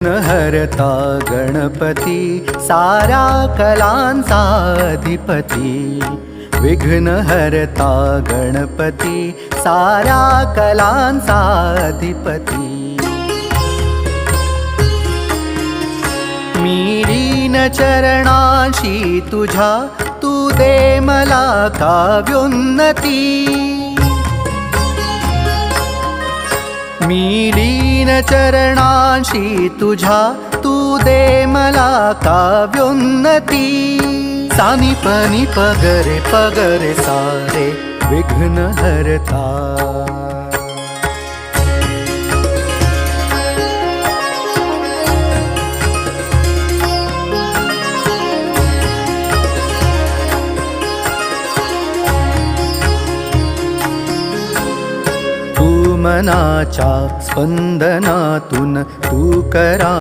हरता गणपती साऱ्या कलांचा अधिपती। विघ्न हरता गणपती साऱ्या कलांचा अधिपती। मी लीन चरणांशी तुझ्या, तू दे मला काव्योन्नती। मी लीन चरणांशी तुझ्या, तू दे मला काव्योन्नती। सानी पनी पगरे पगरे सारे विघ्न हरता। मनाच्या स्पंदनातून तू करा